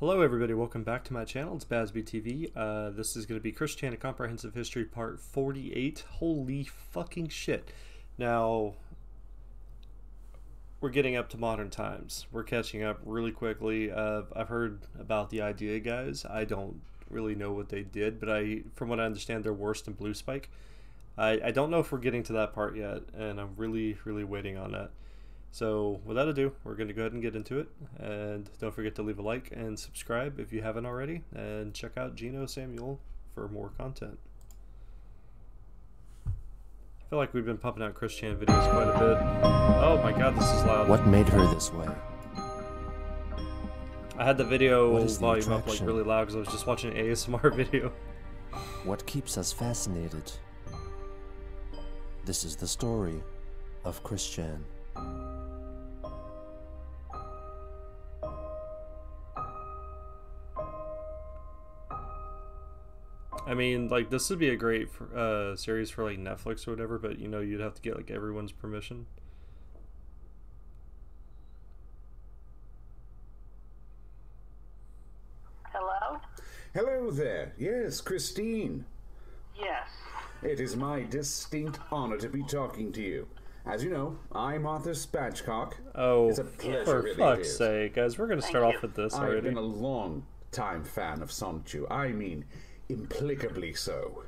Hello everybody, welcome back to my channel. It's BazzbeTV. This is going to be Christian Comprehensive History Part 48. Holy fucking shit. Now, we're getting up to modern times. We're catching up really quickly. I've heard about the Idea guys. I don't really know what they did, but from what I understand, they're worse than Blue Spike. I don't know if we're getting to that part yet, and I'm really waiting on that. So without ado, we're going to go ahead and get into it, and don't forget to leave a like and subscribe if you haven't already, and check out Genosamuel for more content. I feel like we've been pumping out Christian videos quite a bit. Oh my god, this is loud. What made her this way? I had the video volume up like really loud because I was just watching an ASMR video. What keeps us fascinated? This is the story of Christian. I mean, like, this would be a great series for like Netflix or whatever, but you know, you'd have to get like everyone's permission. Hello? Hello there. Yes, Christine. Yes. It is my distinct honor to be talking to you. As you know, I'm Arthur Spatchcock. Oh, it's a pleasure, for really fuck's sake, guys, we're gonna start off with this already. I've been a long-time fan of Sonichu. I mean, implicably so.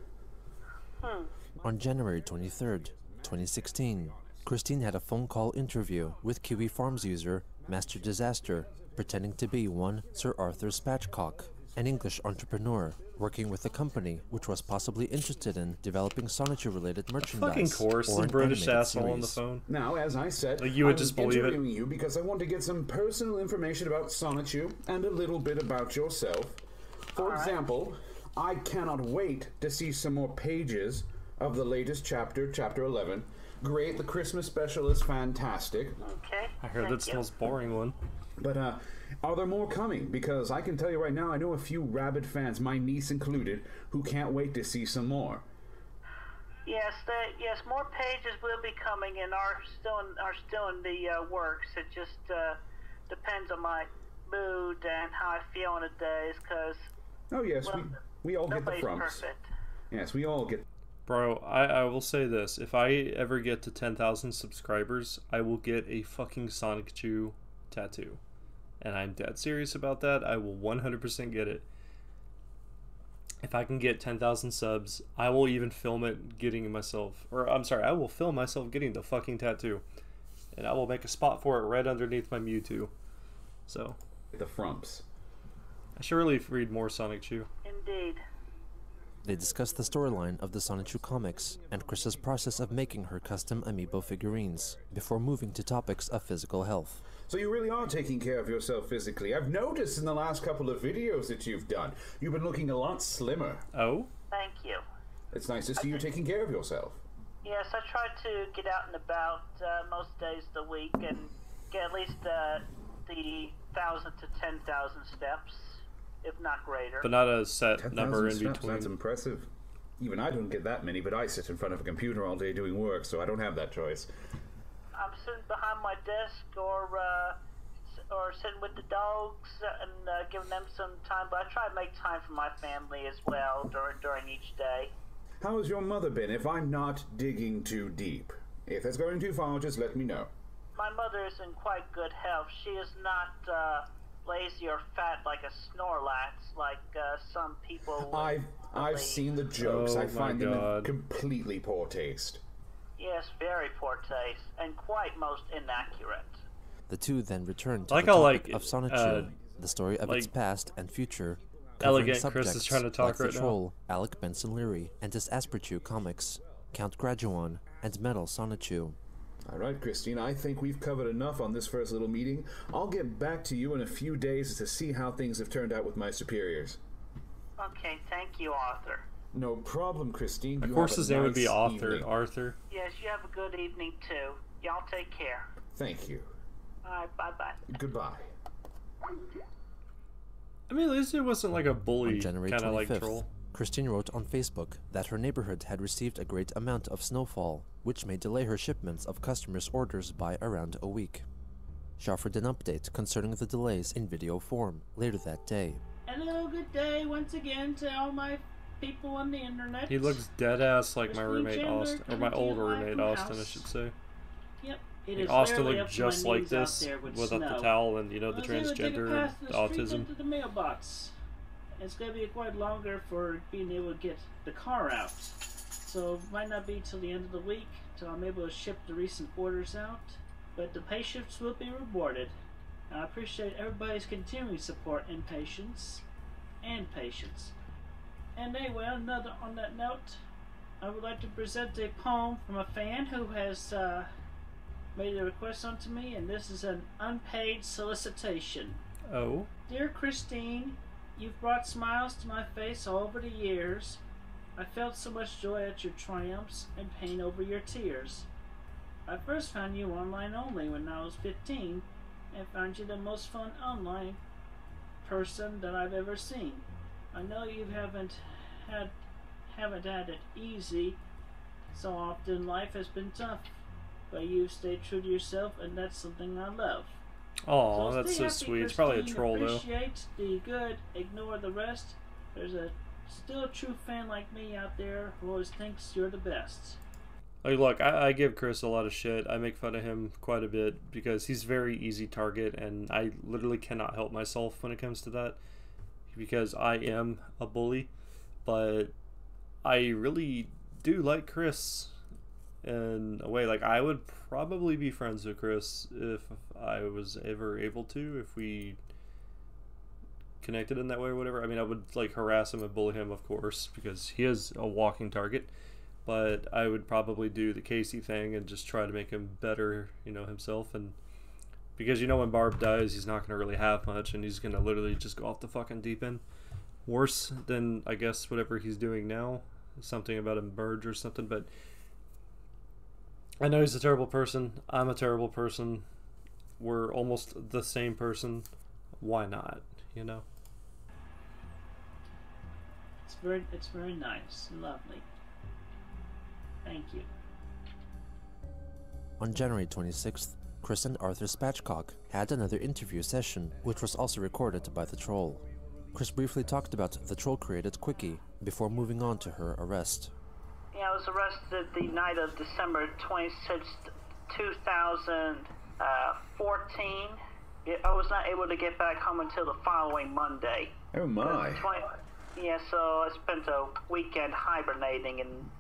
On January 23rd, 2016, Christine had a phone call interview with Kiwi Farms user Master Disaster, pretending to be one Sir Arthur Spatchcock, an English entrepreneur working with a company which was possibly interested in developing Sonichu-related merchandise. Fucking course, or some an British animated asshole on the series. phone. Now, as I said, Like, you would I just was believe it. interviewing you because I want to get some personal information about Sonichu and a little bit about yourself. For example, I cannot wait to see some more pages of the latest chapter, Chapter 11. Great, the Christmas special is fantastic. Okay. I heard that's the most boring one. But are there more coming? Because I can tell you right now, I know a few rabid fans, my niece included, who can't wait to see some more. Yes, more pages will be coming and are still in the works. It just depends on my mood and how I feel on the days, because Oh yes, we all get the nobody's frumps. perfect. Yes, we all get. Bro, I will say this. If I ever get to 10,000 subscribers, I will get a fucking Sonic Chew tattoo. And I'm dead serious about that. I will 100% get it. If I can get 10,000 subs, I will even film it getting myself... Or, I'm sorry, I will film myself getting the fucking tattoo. And I will make a spot for it right underneath my Mewtwo. So, The frumps. I should really read more Sonic Chew. Indeed. They discussed the storyline of the Sonichu comics and Chris's process of making her custom amiibo figurines, before moving to topics of physical health. So you really are taking care of yourself physically. I've noticed in the last couple of videos that you've done, you've been looking a lot slimmer. Oh? Thank you. It's nice to see you taking care of yourself. Yes, I try to get out and about most days of the week and get at least the 1,000 to 10,000 steps, if not greater. But not a set 10,000 number in steps, between. That's impressive. Even I don't get that many, but I sit in front of a computer all day doing work, so I don't have that choice. I'm sitting behind my desk or sitting with the dogs and giving them some time, but I try to make time for my family as well during each day. How has your mother been, if I'm not digging too deep? If that's going too far, just let me know. My mother is in quite good health. She is not lazy or fat like a Snorlax, like some people would I've seen the jokes. Oh I find my them in God. completely poor taste. Yes, very poor taste, and quite most inaccurate. The two then returned to Like the how, topic like, of Sonichu, the story of its like, past and future, Elegant covering Chris is subjects trying to talk like right the now. Troll, Alec Benson Leary, and his Asperchu comics, Count Graduan, and Metal Sonichu. All right, Christine, I think we've covered enough on this first little meeting. I'll get back to you in a few days to see how things have turned out with my superiors. Okay, thank you, Arthur. No problem, Christine. Of You course have a his name would be nice Arthur. evening. Arthur. Yes, you have a good evening, too. Y'all take care. Thank you. All right, bye-bye. Goodbye. I mean, at least it wasn't like a bully On January kind of like 25th, troll. Christine wrote on Facebook that her neighborhood had received a great amount of snowfall, which may delay her shipments of customers' orders by around a week. She offered an update concerning the delays in video form later that day. Hello, good day once again to all my people on the internet. He looks dead ass like my roommate Austin, or my old roommate Austin, I should say. Yep. Like Austin looked just like this without the towel and, you know, the transgender and the autism. Into the mailbox. It's going to be quite longer for being able to get the car out. So it might not be till the end of the week till I'm able to ship the recent orders out. But the patience will be rewarded. And I appreciate everybody's continuing support and patience. And patience. And anyway, on that note, I would like to present a poem from a fan who has made a request onto me, and this is an unpaid solicitation. Oh? Dear Christine, you've brought smiles to my face all over the years. I felt so much joy at your triumphs and pain over your tears. I first found you online only when I was 15, and found you the most fun online person that I've ever seen. I know you haven't had it easy. So often life has been tough, but you've stayed true to yourself, and that's something I love. Oh, so that's so sweet. It's probably a troll though. Appreciate the good, ignore the rest. There's still a true fan like me out there who always thinks you're the best. Like, look, I give Chris a lot of shit. I make fun of him quite a bit because he's very easy target, and I literally cannot help myself when it comes to that because I am a bully. But I really do like Chris in a way. Like, I would probably be friends with Chris if I was ever able to, if we connected in that way or whatever. I mean, I would like harass him and bully him, of course, because he is a walking target. But I would probably do the Casey thing and just try to make him better, you know, himself. And because, you know, when Barb dies, he's not going to really have much, and he's going to literally just go off the fucking deep end. Worse than, I guess, whatever he's doing now. Something about a merge or something. But I know he's a terrible person. I'm a terrible person. We're almost the same person. Why not, you know? It's very nice and lovely. Thank you. On January 26th, Chris and Arthur Spatchcock had another interview session, which was also recorded by the troll. Chris briefly talked about the troll-created Quickie before moving on to her arrest. Yeah, I was arrested the night of December 26th, 2014. I was not able to get back home until the following Monday. Oh my. Yeah, so I spent a weekend hibernating in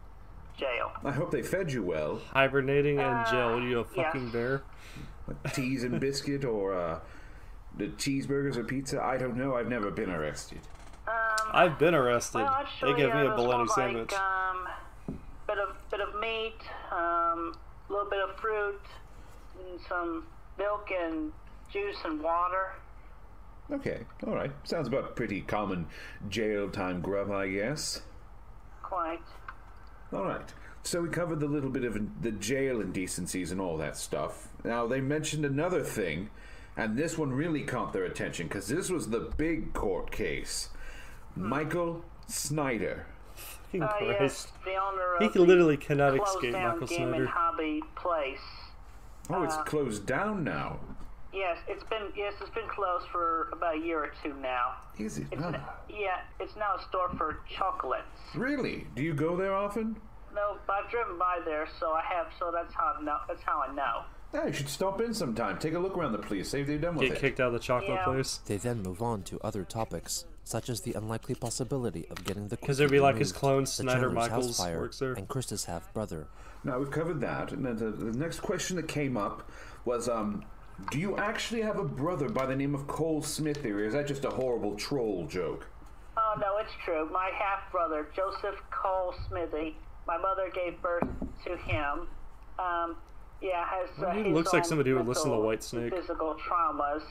jail. I hope they fed you well. Hibernating in jail? What are you, a fucking bear? Like teas and biscuit or the cheeseburgers or pizza? I don't know. I've never been arrested. I've been arrested. Well, they gave me a bologna sandwich. Bit of meat, a little bit of fruit, and some milk and juice and water. Okay, all right. Sounds about pretty common jail time grub, I guess. Quite. All right. So we covered the little bit of the jail indecencies and all that stuff. Now, they mentioned another thing, and this one really caught their attention, because this was the big court case. Michael Snyder. Fucking Christ. Yes, the owner he of literally cannot escape closed down Michael game Snyder. and hobby place. Oh, it's closed down now. Yes, it's been closed for about a year or two now. Is it? It's it's now a store for chocolates. Really? Do you go there often? No, I've driven by there, so that's how I know. Yeah, you should stop in sometime. Take a look around the place. See if they're done with Get it. kicked out of the chocolate place. They then move on to other topics, such as the unlikely possibility of getting the Because there'd be like his removed, clone the Snyder Chandler's Michaels house fire, works there. and Chris's half-brother. Now, we've covered that. And then the next question that came up was, do you actually have a brother by the name of Cole Smithy, or is that just a horrible troll joke? Oh, no, it's true. My half-brother, Joseph Cole Smithy, my mother gave birth to him. He looks like somebody who would listen to Whitesnake. Physical traumas.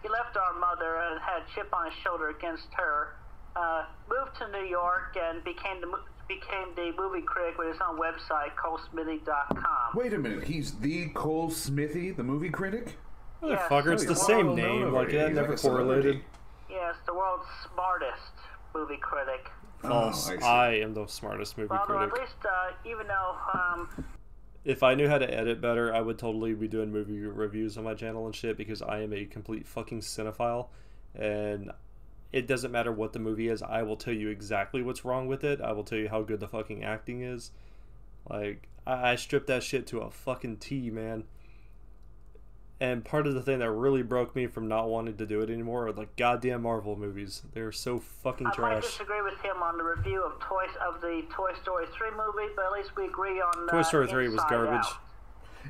He left our mother and had a chip on his shoulder against her. Moved to New York and became the movie critic with his own website, colesmithy.com. Wait a minute, he's the Cole Smithy, the movie critic? Motherfucker, it's the same name. Like, that never correlated. Yes, the world's smartest movie critic. False. I am the smartest movie critic. At least, even though if I knew how to edit better, I would totally be doing movie reviews on my channel and shit, because I am a complete fucking cinephile, and it doesn't matter what the movie is, I will tell you exactly what's wrong with it. I will tell you how good the fucking acting is. Like, I stripped that shit to a fucking T, man. And part of the thing that really broke me from not wanting to do it anymore are like goddamn Marvel movies. They're so fucking I trash. might disagree with him on the review of the Toy Story 3 movie, but at least we agree on Toy Story 3 was Inside garbage. Out.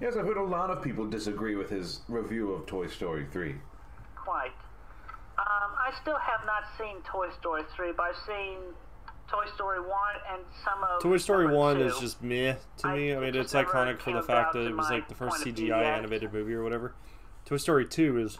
Yes, I've heard a lot of people disagree with his review of Toy Story 3. Quite. I still have not seen Toy Story 3, but I've seen Toy Story 1 and some of Toy Story number 1 2. is just meh to me. I mean, it it's just never iconic for came the fact about that to it was my like the first point of view CGI yet. animated movie or whatever. Toy Story 2 is...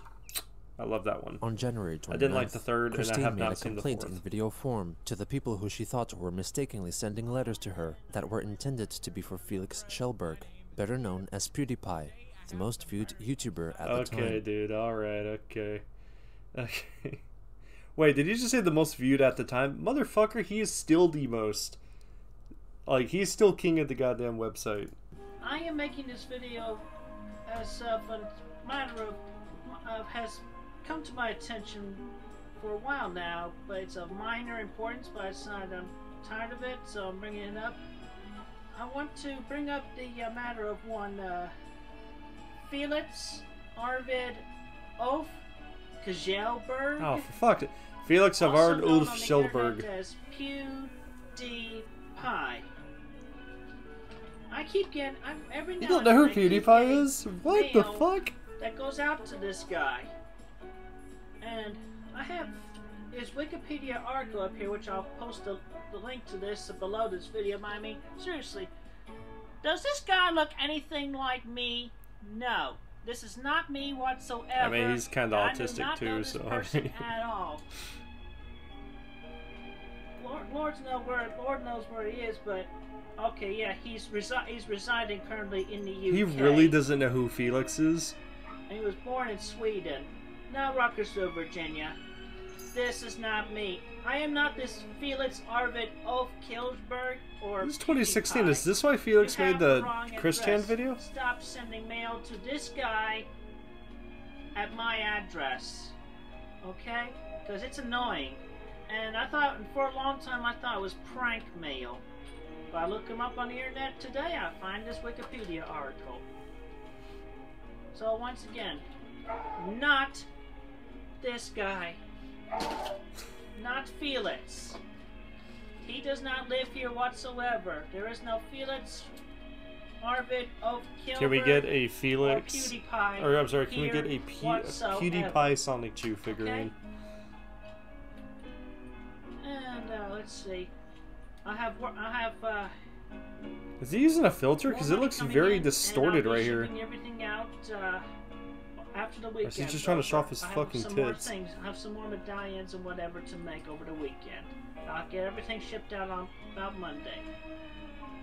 I love that one. On January 29th, I didn't like the third, and I Christine have made a not seen the complaint in fourth. video form to the people who she thought were mistakenly sending letters to her that were intended to be for Felix Schellberg, better known as PewDiePie, the most viewed YouTuber at the time. Okay, dude. Alright, okay. Okay. Wait, did you just say the most viewed at the time? Motherfucker, he is still the most. Like, he's still king of the goddamn website. I am making this video as of a matter of has come to my attention for a while now, but it's of minor importance, but it's not, I'm tired of it, so I'm bringing it up. I want to bring up the matter of one Felix Arvid Ulf Kjellberg. Oh, for fuck it. Felix also Savard known Ulf on the Schellberg. internet as PewDiePie. I keep getting, every now You don't and know who then I keep PewDiePie getting is? What the mail fuck? that goes out to this guy. And I have his Wikipedia article up here, which I'll post the link to this below this video. But I mean, seriously, does this guy look anything like me? No. This is not me whatsoever. I mean, he's kinda I do autistic not too, know this so, I person mean. at all. Lord knows where he is, but okay, yeah, he's residing currently in the UK. He really doesn't know who Felix is? And he was born in Sweden, not Ruckersville, Virginia. This is not me. I am not this Felix Arvid Ulf Kjellberg or This is 2016. PewDiePie. Is this why Felix You made have the wrong Chris Chan address. video? Stop sending mail to this guy at my address, okay? Because it's annoying. And I thought, for a long time, I thought it was prank mail. But I look him up on the internet today, I find this Wikipedia article. So once again, not this guy. Not Felix. He does not live here whatsoever. There is no Felix Arvid Ulf Kjellberg. Can we get a Felix? Or PewDiePie Or I'm sorry, can we here get a whatsoever. PewDiePie Sonic Chew figurine? And let's see. I have. Is he using a filter? Because it more looks money very coming in, distorted and I'll be right here. shipping everything out after the weekend. Is he just trying to show off his I have fucking some more tits? things. I have some more medallions and whatever to make over the weekend. I'll get everything shipped out on about Monday.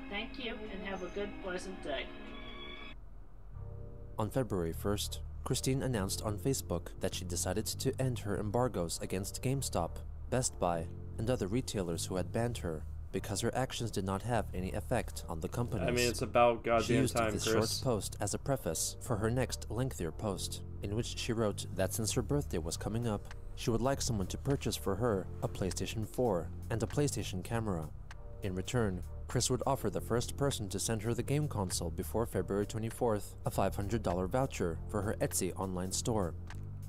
Thank you, and have a good, pleasant day. On February 1st, Christine announced on Facebook that she decided to end her embargoes against GameStop, Best Buy, and other retailers who had banned her because her actions did not have any effect on the companies. I mean, it's about She goddamn used time, this Chris. short post as a preface for her next lengthier post, in which she wrote that since her birthday was coming up, she would like someone to purchase for her a PlayStation 4 and a PlayStation camera. In return, Chris would offer the first person to send her the game console before February 24th a $500 voucher for her Etsy online store.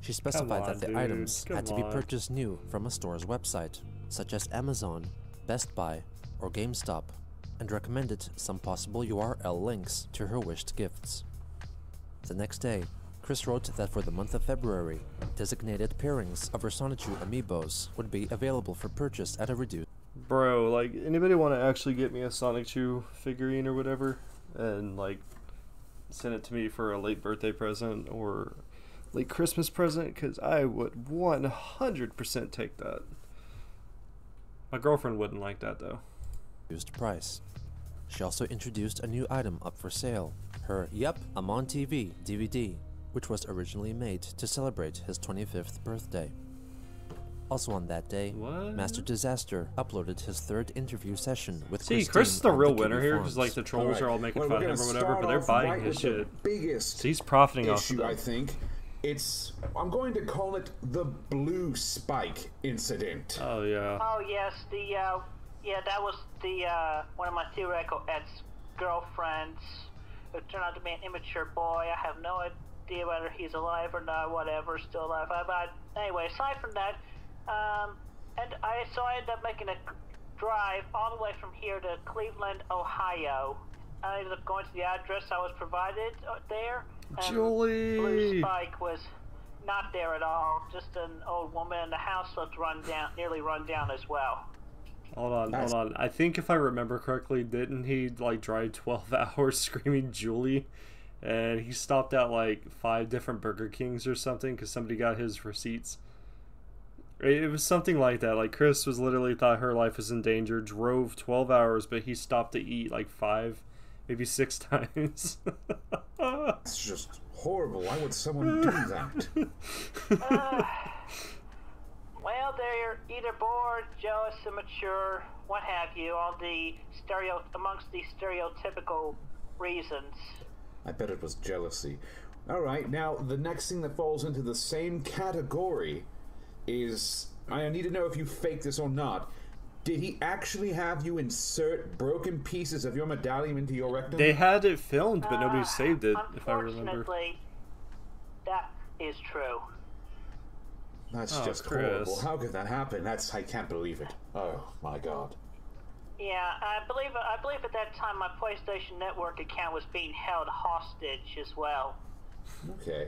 She specified on, that the dude. items had to be Come on. purchased new from a store's website, such as Amazon, Best Buy, or GameStop, and recommended some possible URL links to her wished gifts. The next day, Chris wrote that for the month of February, designated pairings of her Sonichu amiibos would be available for purchase at a reduced. Bro, like, anybody want to actually get me a Sonic Chew figurine or whatever, and like send it to me for a late birthday present or late Christmas present? Because I would 100% take that. My girlfriend wouldn't like that though. Reduced price. She also introduced a new item up for sale, her Yup, I'm on TV DVD, which was originally made to celebrate his 25th birthday. Also on that day, What? Master Disaster uploaded his third interview session with See, Christine Chris is the on real Kiwi winner here, Farms. because like the trolls are all making Well, fun we're of him or gonna whatever, start but they're off buying right his with shit. the biggest So he's profiting off of issue, them. I think. I'm going to call it the Blue Spike incident. Oh yeah. Oh yes, that was the one of my theoretical ex-girlfriends who turned out to be an immature boy. I have no idea whether he's alive or not. Whatever, still alive. But anyway, aside from that, and I ended up making a drive all the way from here to Cleveland, Ohio. I ended up going to the address I was provided there. And Julie! Blue Spike was not there at all. Just an old woman, and the house looked nearly run down as well. Hold on. I think if I remember correctly, didn't he like drive 12 hours screaming Julie? And he stopped at like 5 different Burger Kings or something because somebody got his receipts. It was something like that. Like Chris was literally thought her life was in danger, drove 12 hours, but he stopped to eat like 5, maybe 6 times. It's just horrible. Why would someone do that? Well, they're either bored, jealous, immature, what have you, amongst the stereotypical reasons. I bet it was jealousy. All right, now the next thing that falls into the same category is, I need to know if you faked this or not. Did he actually have you insert broken pieces of your medallion into your rectum? They had it filmed, but nobody saved it, if I remember. Unfortunately, that is true. That's just Chris. horrible. How could that happen? I can't believe it. Oh my God. Yeah, I believe at that time my PlayStation Network account was being held hostage as well.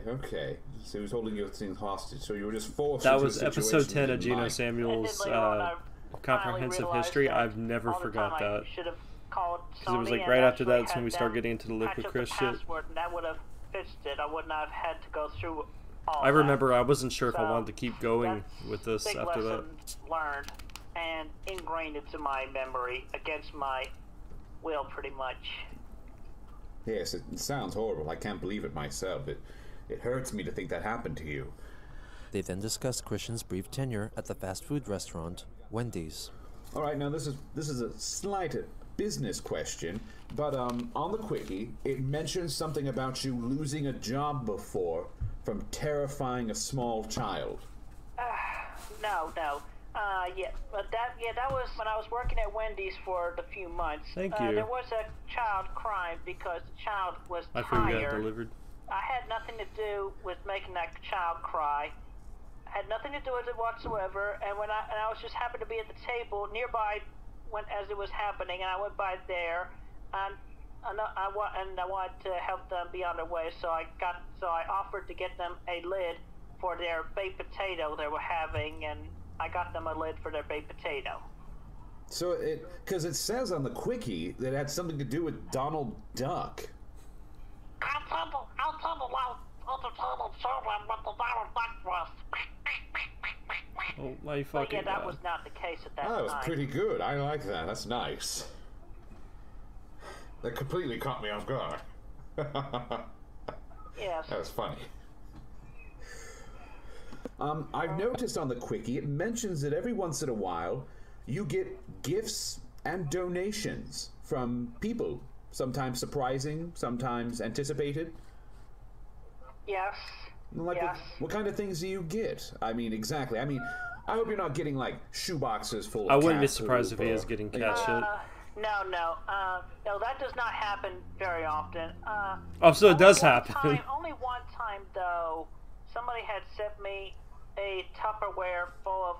Okay. So he was holding your thing hostage. So you were just forced. That into was a episode situation 10 you of didn't like. Genosamuel's And then later on, I comprehensive finally history. realized I've never all the forgot time that. I should have called Because it was Sony like and right after actually that's when had we start them getting into the patch Liquid up Chris the shit. password, and that would have fixed it. I would not have had to go through all I remember I wasn't sure if I So, wanted to keep going that's with this big after that. lesson learned and ingrained into my memory against my will, pretty much. Yes, it sounds horrible. I can't believe it myself. It hurts me to think that happened to you. They then discussed Christian's brief tenure at the fast food restaurant, Wendy's. All right, now this is a slight business question, but on the quickie, it mentions something about you losing a job before from terrifying a small child. No. That was when I was working at Wendy's for the few months. Thank you. There was a child crying because the child was I forgot tired. delivered. I had nothing to do with making that child cry. I had nothing to do with it whatsoever. And I was just happened to be at the table nearby as it was happening, and I went by there, and I wanted to help them be on their way. So I offered to get them a lid for their baked potato they were having, and I got them a lid for their baked potato. So because it says on the quickie that it had something to do with Donald Duck. I'll tell you entertain and show them what the Donald Duck was. Oh my But fucking yeah, that god. was not the case at that That was time. pretty good. I like that. That's nice. That completely caught me off guard. Yes. That was funny. I've noticed on the quickie it mentions that every once in a while you get gifts and donations from people. Sometimes surprising, sometimes anticipated. Yes. Like Yes. what kind of things do you get? I mean, exactly. I mean, I hope you're not getting like shoeboxes full of I wouldn't be cat surprised if poop he or- is getting cat shit. No, that does not happen very often. Oh, so it does Only one happen. time- only one time, though, somebody had sent me a Tupperware full of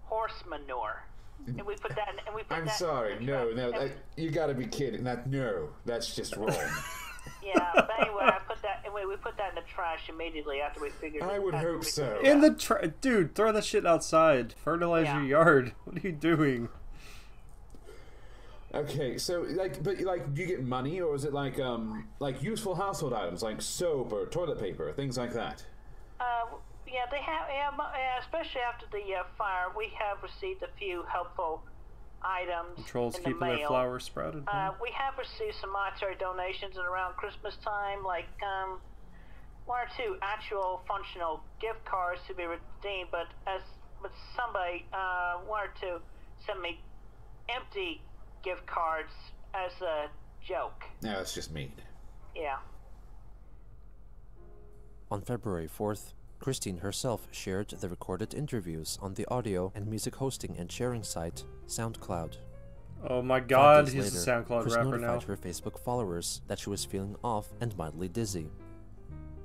horse manure, and we put that. I'm sorry. in the No, truck, and you got to be kidding. No, that's just wrong. yeah, but anyway, we put that in the trash immediately after we figured. I would after hope we so. figured it In out. the dude, throw that shit outside. Fertilize Yeah. your yard. What are you doing? Okay, so do you get money, or is it like useful household items like soap or toilet paper, things like that? Yeah, they have. Yeah, especially after the fire, we have received a few helpful items. Trolls in the keeping their mail. flowers sprouted. huh? We have received some monetary donations at around Christmas time, like one or two actual functional gift cards to be redeemed. But somebody wanted to send me empty gift cards as a joke. No, it's just mean. Yeah. On February 4th, Christine herself shared the recorded interviews on the audio and music hosting and sharing site SoundCloud. Oh my god, 5 days he's a later, SoundCloud Chris rapper notified now. her Facebook followers that she was feeling off and mildly dizzy.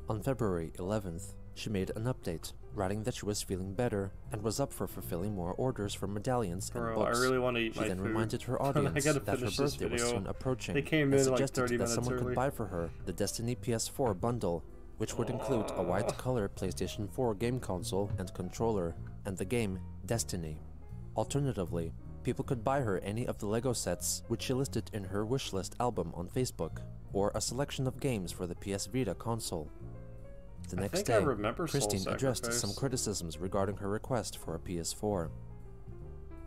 On February 11th, she made an update, writing that she was feeling better and was up for fulfilling more orders for medallions and Bro, books. I really want to eat She my then food. reminded her I audience gotta that her finish this birthday was video. soon approaching, They came and in like suggested 30 that minutes someone early. could buy for her the Destiny PS4 bundle, which would include a white-color PlayStation 4 game console and controller, and the game Destiny. Alternatively, people could buy her any of the LEGO sets which she listed in her wishlist album on Facebook, or a selection of games for the PS Vita console. The next think day, I remember Soul Christine addressed Sacrifice. some criticisms regarding her request for a PS4.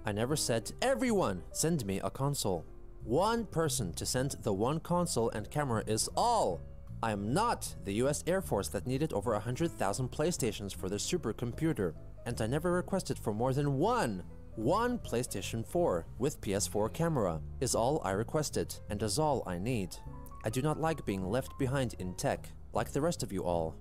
I never said, "Everyone, send me a console. One person to send the one console and camera is all. I am not the US Air Force that needed over 100,000 PlayStations for their supercomputer, and I never requested for more than one PlayStation 4 with PS4 camera is all I requested, and is all I need. I do not like being left behind in tech, like the rest of you all.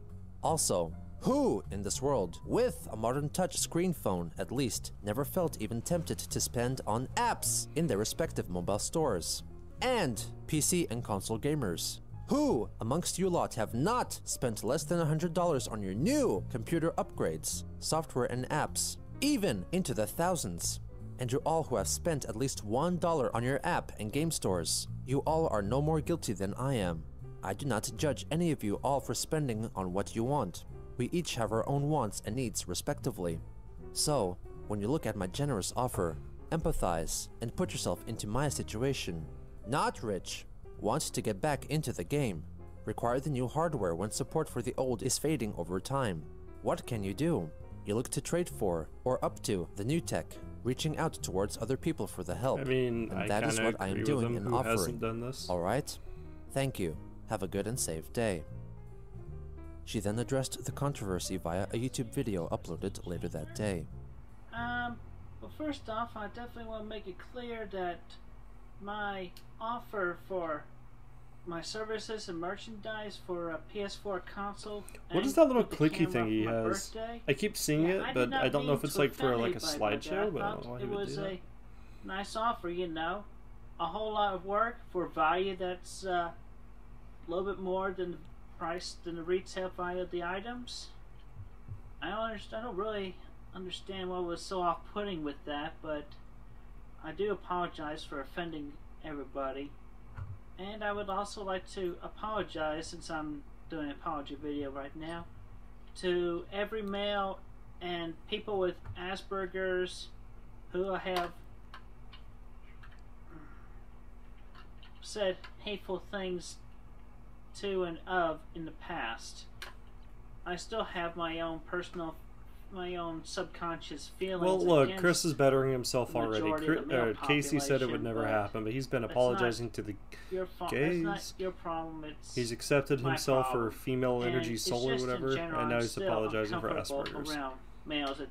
Also, who in this world, with a modern touch screen phone at least, never felt even tempted to spend on apps in their respective mobile stores? And PC and console gamers. Who amongst you lot have not spent less than $100 on your new computer upgrades, software and apps, even into the thousands? And you all who have spent at least $1 on your app and game stores, you all are no more guilty than I am. I do not judge any of you all for spending on what you want. We each have our own wants and needs respectively. So, when you look at my generous offer, empathize and put yourself into my situation. Not rich, want to get back into the game, require the new hardware when support for the old is fading over time. What can you do? You look to trade for, or up to, the new tech, reaching out towards other people for the help. I mean, and I that is kinda what I am agree doing with him. and Who offering. hasn't done this? Alright? Thank you. Have a good and safe day. She then addressed the controversy via a YouTube video uploaded later that day. Well, first off, I definitely want to make it clear that my offer for my services and merchandise for a PS4 console. What is and that little the clicky camera thing he for my has? birthday, I keep seeing it, did but not I don't know mean if it's to like for offend like a anybody by that. slideshow, but I I don't know why thought he it would was do that. a nice offer, you know. A whole lot of work for value that's a little bit more than the price than the retail value of the items. I don't really understand what was so off-putting with that, but I do apologize for offending everybody. And I would also like to apologize, since I'm doing an apology video right now, to every male and people with Asperger's who I have said hateful things to and of in the past. I still have my own subconscious feelings. Well, look, against Chris is bettering himself the already. majority of the male Casey said it would population, never but happen, but he's been that's apologizing to the your fault. gays. That's not your problem. It's He's accepted my himself problem. for female And energy it's soul or just in whatever, general, and now I'm he's still apologizing for uncomfortable Asperger's. around males.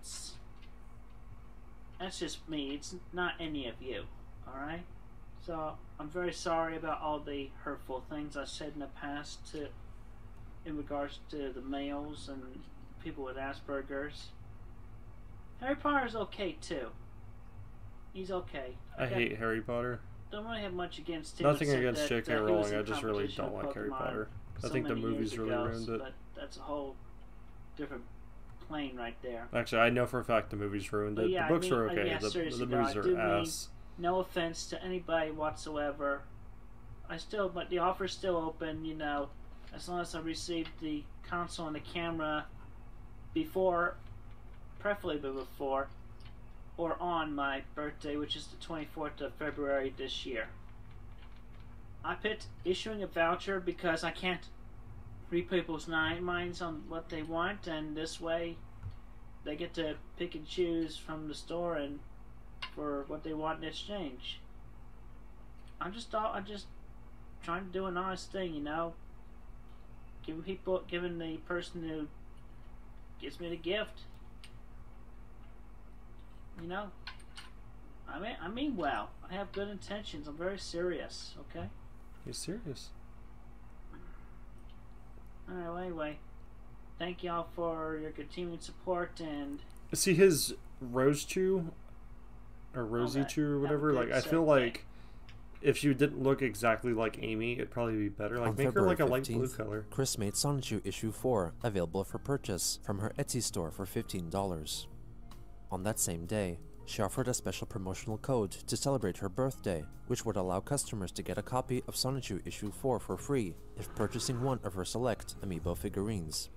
That's just me. It's not any of you. All right. So I'm very sorry about all the hurtful things I said in the past in regards to the males and people with Asperger's. Harry Potter's okay too. He's okay. I hate Harry Potter. Don't really have much against him. Nothing except against that, J.K. he was Rowling, in I just really competition don't with like Harry Pokemon Potter. I so think the many movies years really ago, ruined it. But that's a whole different plane right there. Actually, I know for a fact the movies ruined But it. yeah, the books I mean, are okay. yeah, the seriously, movies though, I are do mean ass. no offense to anybody whatsoever. But the offer's still open, you know, as long as I receive the console and the camera before, preferably before, or on my birthday, which is the 24th of February this year. I picked issuing a voucher because I can't read people's minds on what they want, and this way they get to pick and choose from the store and for what they want in exchange. I'm just trying to do an honest thing, you know. Giving the person who gives me the gift you know, I mean well. I have good intentions. I'm very serious, okay? You're serious? Alright, well, anyway. Thank y'all for your continued support and... See his Rose Chew, or Rosie Chew, or whatever, like, I feel like if you didn't look exactly like Amy, it'd probably be better. Like, make her like a light blue color. Chris made Sonichu issue 4 available for purchase from her Etsy store for $15. On that same day, she offered a special promotional code to celebrate her birthday, which would allow customers to get a copy of Sonichu issue 4 for free if purchasing one of her select amiibo figurines.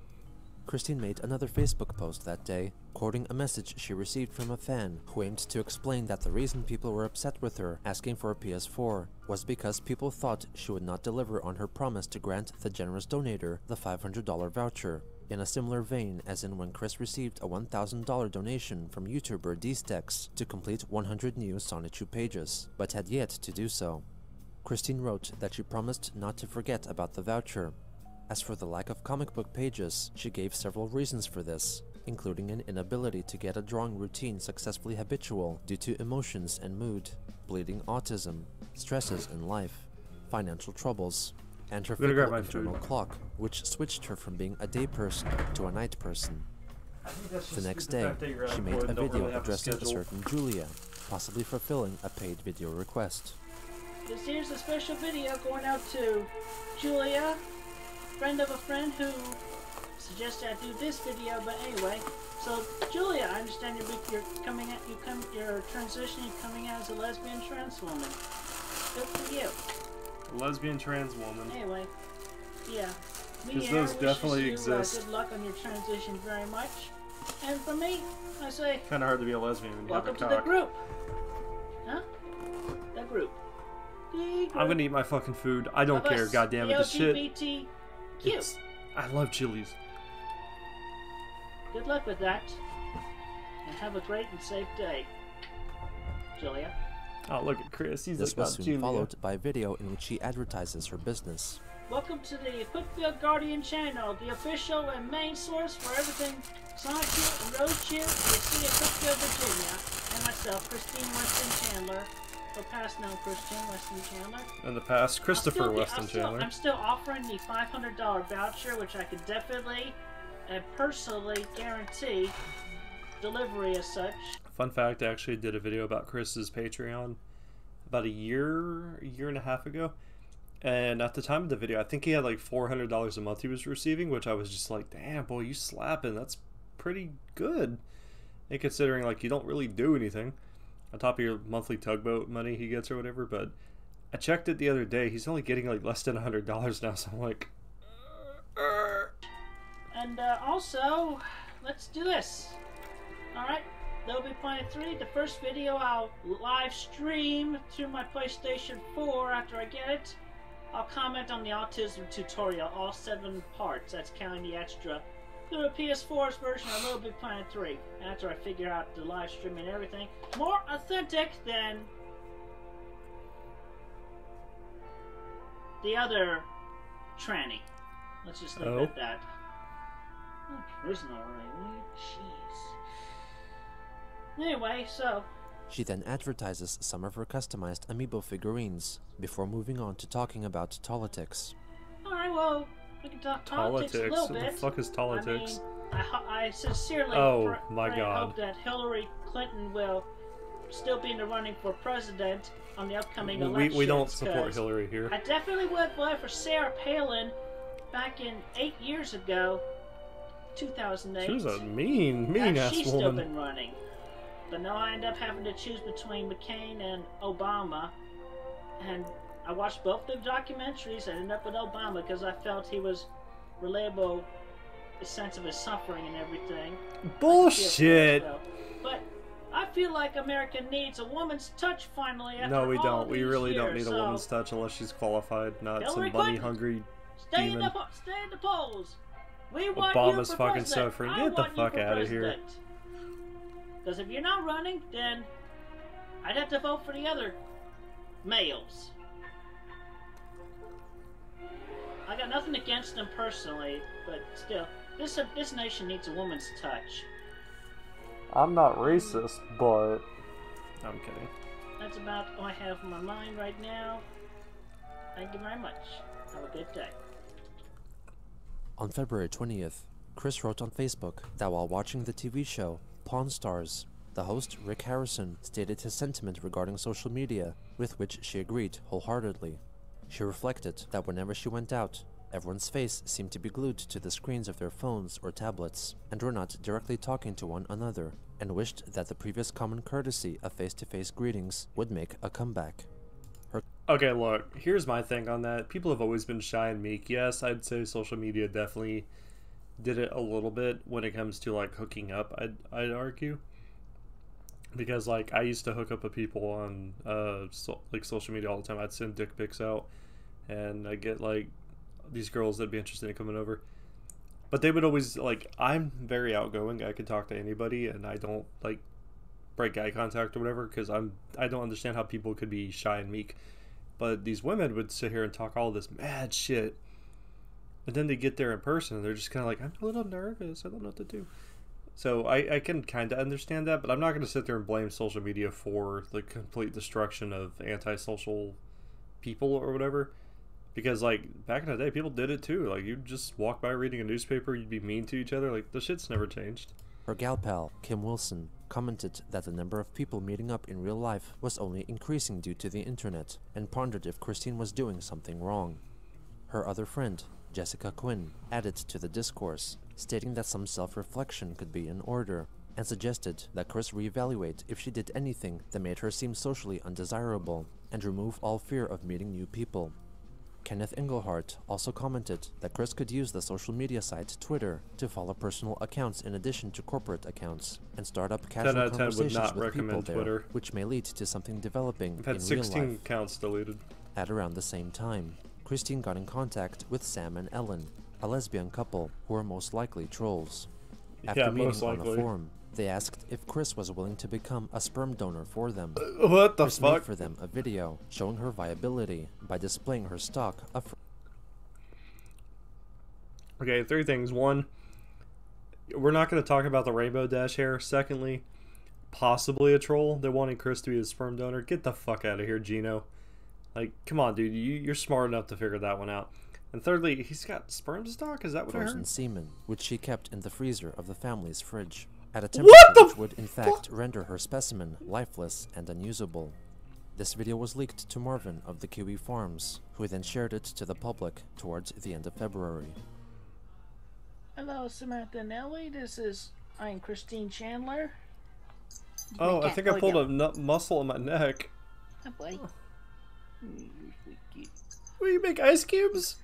Christine made another Facebook post that day, quoting a message she received from a fan who aimed to explain that the reason people were upset with her asking for a PS4 was because people thought she would not deliver on her promise to grant the generous donator the $500 voucher, in a similar vein as in when Chris received a $1,000 donation from YouTuber DStex to complete 100 new Sonichu pages, but had yet to do so. Christine wrote that she promised not to forget about the voucher. As for the lack of comic book pages, she gave several reasons for this, including an inability to get a drawing routine successfully habitual due to emotions and mood, bleeding autism, stresses in life, financial troubles, and her fickle internal clock, which switched her from being a day person to a night person. The next day, she made a video addressing a certain Julia, possibly fulfilling a paid video request. This here's a special video going out to Julia, friend of a friend who suggested I do this video, but anyway. So Julia, I understand you're coming out, you're transitioning, coming out as a lesbian trans woman. Good for you. Lesbian trans woman. Anyway, yeah. Because those definitely exist. Good luck on your transition very much. And for me, I say, kind of hard to be a lesbian when you have a welcome cock. to the group. Huh? The group. I'm gonna eat my fucking food. I don't care. God damn it, this shit. LGBTQ. I love chilies. Good luck with that, and have a great and safe day, Julia. Oh, look at Chris. He's this like, was soon followed by a video in which she advertises her business. Welcome to the Quickfield Guardian channel, the official and main source for everything Sonichu and Rose Chew in the city of Quickfield, Virginia, and myself, Christine Weston Chandler, or past known Christine Weston Chandler. In the past, Christopher Weston Chandler. I'm still offering the $500 voucher, which I could definitely and personally guarantee delivery as such. Fun fact, I actually did a video about Chris's Patreon about a year and a half ago. And at the time of the video, I think he had like $400 a month he was receiving, which I was just like, damn, boy, you slapping. That's pretty good. And considering like you don't really do anything on top of your monthly tugboat money he gets or whatever. But I checked it the other day. He's only getting like less than $100 now. So I'm like... And also, let's do this. Alright, there'll be Planet 3. The first video I'll live stream through my PlayStation 4 after I get it. I'll comment on the autism tutorial, all 7 parts. That's counting the extra. Do a PS4's version of Little Big Planet 3 after I figure out the live stream and everything. More authentic than the other tranny. Let's just leave it at that. Prison already. Jeez. Anyway, so... She then advertises some of her customized amiibo figurines, before moving on to talking about politics. Alright, well, we can talk politics a little bit. What the fuck is politics? I sincerely hope that Hillary Clinton will still be in the running for president on the upcoming elections. We don't support Hillary here. I definitely would vote for Sarah Palin back in 8 years ago, 2008. She was a mean ass woman. She's still been running. But now I end up having to choose between McCain and Obama. And I watched both the documentaries and ended up with Obama because I felt he was relatable, the sense of his suffering and everything. Bullshit! But I feel like America needs a woman's touch finally after No, we all don't. We these really don't years, need a woman's touch unless she's qualified, not Hillary some money-hungry demon. Stay in the polls. We want Obama's you for fucking president. suffering. Get the fuck out of here. Because if you're not running, then I'd have to vote for the other males. I got nothing against them personally, but still, this nation needs a woman's touch. I'm not racist, but... I'm kidding. That's about all I have on my mind right now. Thank you very much. Have a good day. On February 20th, Chris wrote on Facebook that while watching the TV show Pawn Stars, the host, Rick Harrison, stated his sentiment regarding social media, with which she agreed wholeheartedly. She reflected that whenever she went out, everyone's face seemed to be glued to the screens of their phones or tablets, and were not directly talking to one another, and wished that the previous common courtesy of face-to-face greetings would make a comeback. Okay, look, here's my thing on that. People have always been shy and meek. Yes, I'd say social media definitely did it a little bit when it comes to, like, hooking up, I'd argue. Because, like, I used to hook up with people on, social media all the time. I'd send dick pics out, and I'd get, like, these girls that'd be interested in coming over. But they would always, like, I'm very outgoing. I can talk to anybody, and I don't, like, break eye contact or whatever, because I don't understand how people could be shy and meek. But these women would sit here and talk all this mad shit, and then they get there in person and they're just kind of like, I'm a little nervous, I don't know what to do. So I can kind of understand that, but I'm not going to sit there and blame social media for the complete destruction of antisocial people or whatever, because, like, back in the day, people did it too. Like, you'd just walk by reading a newspaper, you'd be mean to each other. Like, the shit's never changed. Her gal pal, Kim Wilson, commented that the number of people meeting up in real life was only increasing due to the internet, and pondered if Christine was doing something wrong. Her other friend, Jessica Quinn, added to the discourse, stating that some self-reflection could be in order, and suggested that Chris reevaluate if she did anything that made her seem socially undesirable, and remove all fear of meeting new people. Kenneth Engelhart also commented that Chris could use the social media site Twitter to follow personal accounts in addition to corporate accounts, and start up casual conversations with people there, which may lead to something developing I've had in 16 real life. accounts deleted. At around the same time, Christine got in contact with Sam and Ellen, a lesbian couple who were most likely trolls. After meeting on a forum, they asked if Chris was willing to become a sperm donor for them. What the Chris fuck? made for them a video showing her viability by displaying her stock of... Okay, 3 things. 1, we're not going to talk about the rainbow dash hair. Secondly, possibly a troll. They wanted Chris to be a sperm donor. Get the fuck out of here, Gino. Like, come on, dude. You're smart enough to figure that one out. And thirdly, he's got sperm stock? Is that what I frozen heard? semen, which she kept in the freezer of the family's fridge, at a temperature which would in fact render her specimen lifeless and unusable. This video was leaked to Marvin of the Kiwi Farms, who then shared it to the public towards the end of February. Hello, Samantha and Ellie. I'm Christine Chandler. Oh, I think I pulled a muscle in my neck. Oh boy. Will you make ice cubes?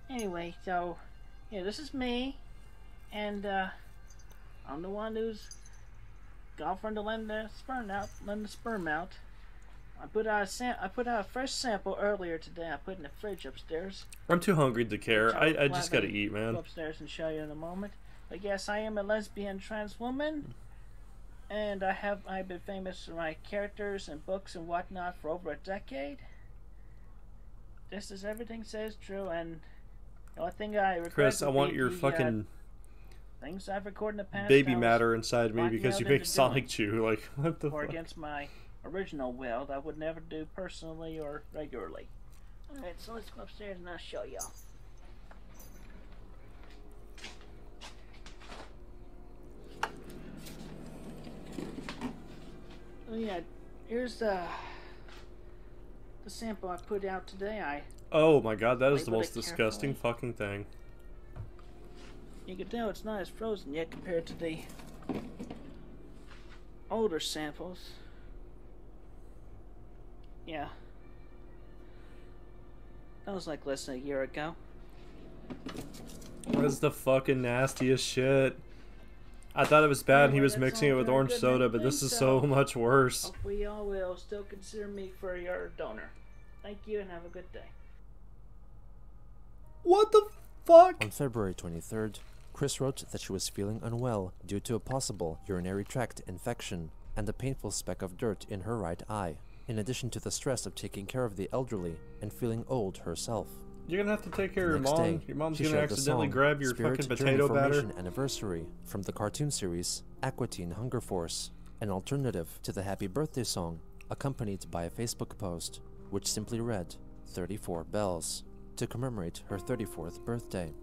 Anyway, so, yeah, this is me, and I'm the one who's offering to lend the sperm out. I put out a fresh sample earlier today. I put it in the fridge upstairs. I'm too hungry to care. I just gotta eat, man. Go upstairs and show you in a moment. But yes, I am a lesbian trans woman, and I've been famous for my characters and books and whatnot for over a decade. Just as everything says true, and the only thing I regret, Chris, I want your fucking things I've recorded in the past, baby matter inside me because you make Sonic Chew. Like, what the or fuck? against my original will that I would never do personally or regularly. Alright, so let's go upstairs and I'll show y'all. Oh yeah, here's the sample I put out today. Oh my god, that is the most labeled it disgusting carefully. fucking thing. You can tell it's not as frozen yet compared to the older samples. Yeah. That was like less than a year ago. That's the fucking nastiest shit. I thought it was bad and he was That's mixing it all with very orange good soda, and but this everything, is so so much worse. hopefully y'all will still consider me for your donor. Thank you and have a good day. What the fuck? On February 23rd, Chris wrote that she was feeling unwell due to a possible urinary tract infection and a painful speck of dirt in her right eye, in addition to the stress of taking care of the elderly and feeling old herself. You're gonna have to take care of your Next mom. day, Your mom's she gonna shared the accidentally song grab your Spirit fucking During potato batter. Formation Anniversary from the cartoon series Aqua Teen Hunger Force, an alternative to the Happy Birthday song, accompanied by a Facebook post, which simply read 34 bells, to commemorate her 34th birthday.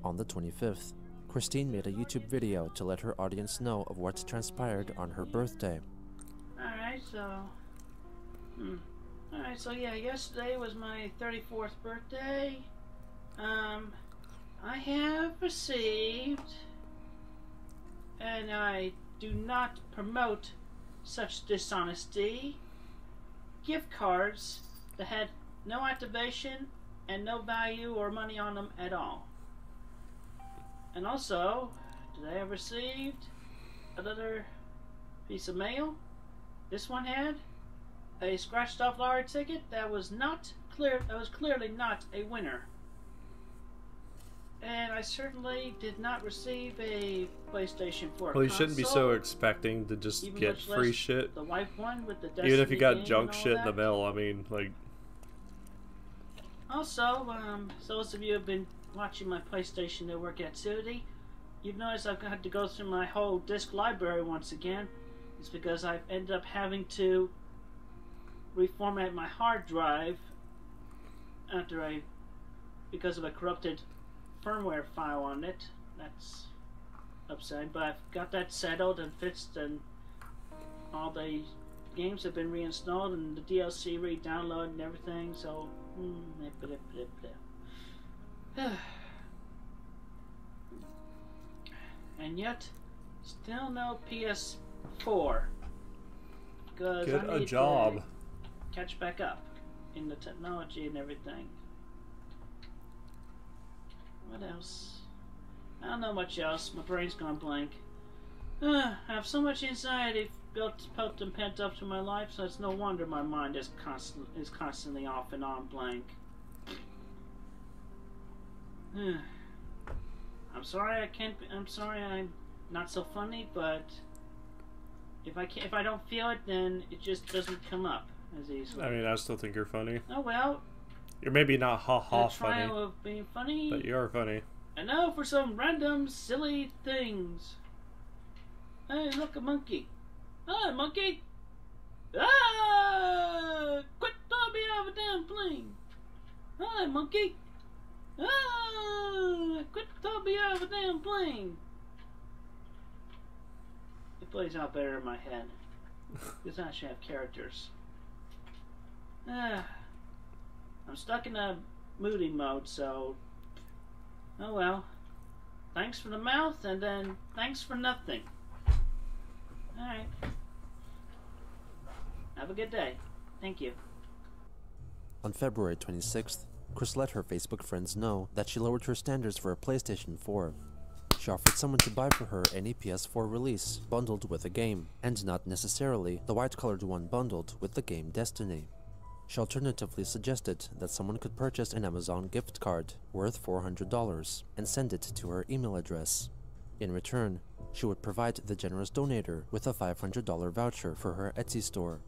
On the 25th, Christine made a YouTube video to let her audience know of what transpired on her birthday. Alright, so yeah, yesterday was my 34th birthday. I have received, and I do not promote such dishonesty, gift cards that had no activation and no value or money on them at all. And also, today I received another piece of mail. This one had a scratched off lottery ticket that was clearly not a winner. And I certainly did not receive a PlayStation 4 Well, you shouldn't be so console, expecting to just even get much free less shit. the white one with the Destiny Even if you got game junk and all shit in the that. mail, I mean, like... Also, so those of you who have been watching my PlayStation Network activity, you've noticed I've had to go through my whole disk library once again. It's because I've ended up having to reformat my hard drive because of a corrupted firmware file on it. That's upsetting, but I've got that settled and fixed, and all the games have been reinstalled and the DLC re-downloaded and everything, so and yet still no PS4 because Get I a need job. to catch back up in the technology and everything. What else? I don't know much else. My brain's gone blank. I have so much anxiety built and pent up to my life, so it's no wonder my mind is constantly off and on blank. I'm sorry I'm not so funny, but if I don't feel it, then it just doesn't come up as easily. I mean, I still think you're funny. Oh well. You're maybe not ha-ha The trial funny, of being funny. but you are funny. And now for some random silly things. Hey, look, a monkey. Hi, monkey. Ah! Quit throwing me off a damn plane. Hi, monkey. Ah! Quit throwing me off a damn plane. It plays out better in my head. Because I actually have characters. I'm stuck in a moody mode, so... Oh well. Thanks for the mouth, and then thanks for nothing. Alright. Have a good day. Thank you. On February 26th, Chris let her Facebook friends know that she lowered her standards for a PlayStation 4. She offered someone to buy for her any PS4 release, bundled with a game, and not necessarily the white-colored one bundled with the game Destiny. She alternatively suggested that someone could purchase an Amazon gift card worth $400 and send it to her email address. In return, she would provide the generous donator with a $500 voucher for her Etsy store.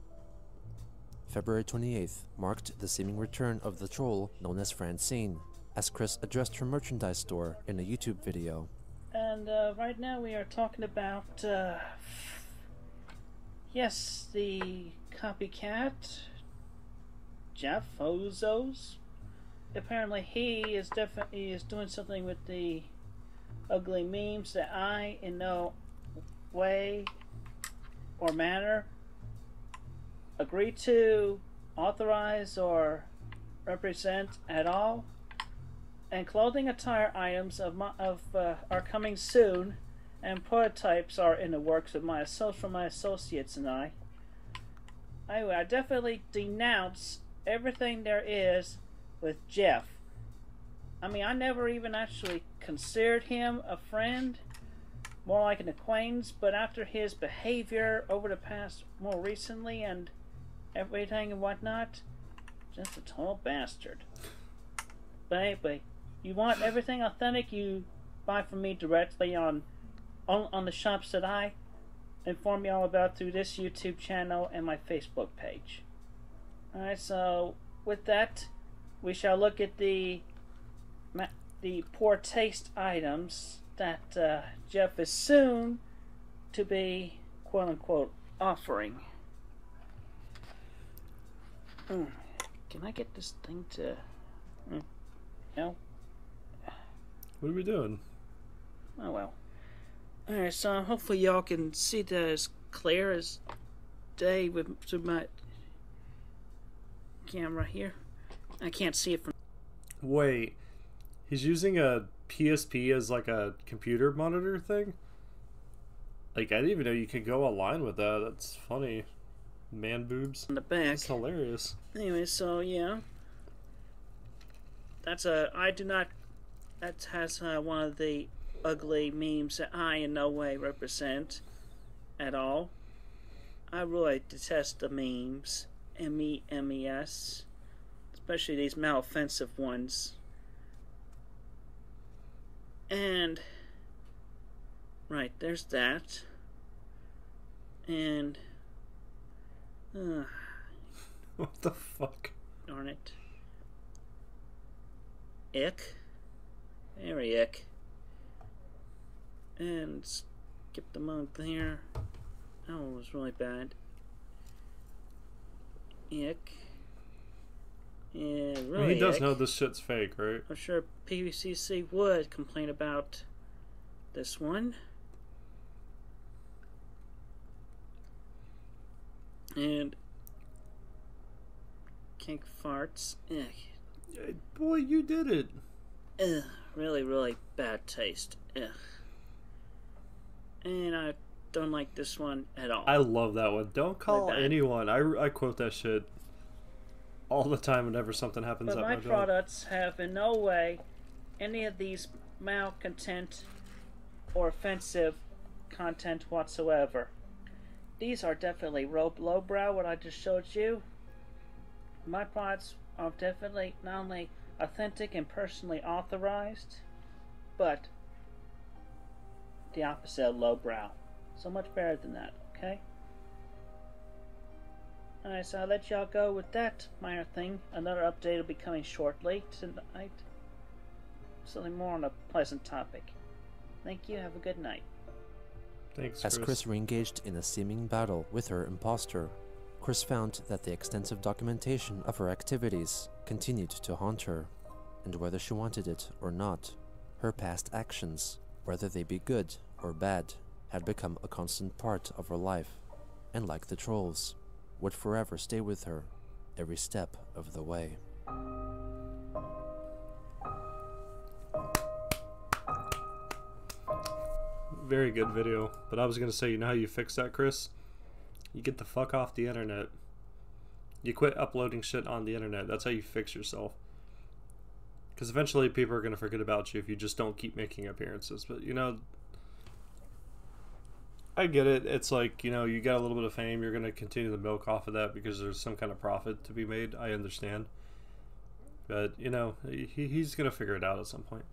February 28th marked the seeming return of the troll known as Francine, as Chris addressed her merchandise store in a YouTube video. And right now we are talking about, yes, the copycat, Jeff Ozos. Apparently he is definitely doing something with the ugly memes that I, in no way or manner, agree to, authorize, or represent at all. And clothing attire items are coming soon, and prototypes are in the works from my associates and I. Anyway, I definitely denounce everything there is with Jeff. I mean, I never even actually considered him a friend, more like an acquaintance, but after his behavior over the past, more recently, and everything and whatnot, just a total bastard. But anyway, you want everything authentic, you buy from me directly on the shops that I inform you all about through this YouTube channel and my Facebook page. Alright, so with that, we shall look at the poor taste items that Jeff is soon to be quote unquote offering. Can I get this thing to? No. What are we doing? Oh well. Alright, so hopefully y'all can see that as clear as day with my camera here. I can't see it from. Wait, he's using a PSP as like a computer monitor thing? Like, I didn't even know you could go online with that. That's funny. Man boobs. On the back. That's hilarious. Anyway, so yeah. That's a. I do not. That has one of the ugly memes that I in no way represent at all. I really detest the memes. MEMES. Especially these maloffensive ones. And right, there's that. And what the fuck? darn it. Ick. Very ick. And skip the month here. That one was really bad. Ick. Yeah, really. He does ick. know this shit's fake, right? I'm sure PVCC would complain about this one. And kink farts. Ugh. Boy, you did it. Ugh. Really, really bad taste. Ugh. And I don't like this one at all. I love that one. Don't call Really bad. anyone. I quote that shit all the time whenever something happens But at my my job. products have in no way any of these malcontent or offensive content whatsoever. These are definitely lowbrow, what I just showed you. My products are definitely not only authentic and personally authorized, but the opposite of lowbrow. So much better than that, okay? Alright, so I'll let y'all go with that minor thing. Another update will be coming shortly tonight. Something more on a pleasant topic. Thank you, have a good night. Thanks, As Chris re-engaged in a seeming battle with her imposter, Chris found that the extensive documentation of her activities continued to haunt her, and whether she wanted it or not, her past actions, whether they be good or bad, had become a constant part of her life, and like the trolls, would forever stay with her every step of the way. Very good video. But I was gonna say, you know how you fix that, Chris? You get the fuck off the internet. You quit uploading shit on the internet. That's how you fix yourself. Because eventually people are gonna forget about you if you just don't keep making appearances. But you know, I get it. It's like, you know, you got a little bit of fame, you're gonna continue to milk off of that because there's some kind of profit to be made. I understand. But you know, he's gonna figure it out at some point.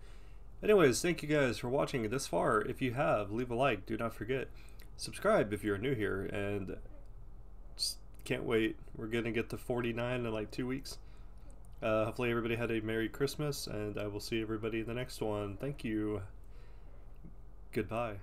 Anyways, thank you guys for watching this far. If you have, leave a like. Do not forget. Subscribe if you're new here. And just can't wait. We're going to get to 49 in like 2 weeks. Hopefully everybody had a Merry Christmas. And I will see everybody in the next one. Thank you. Goodbye.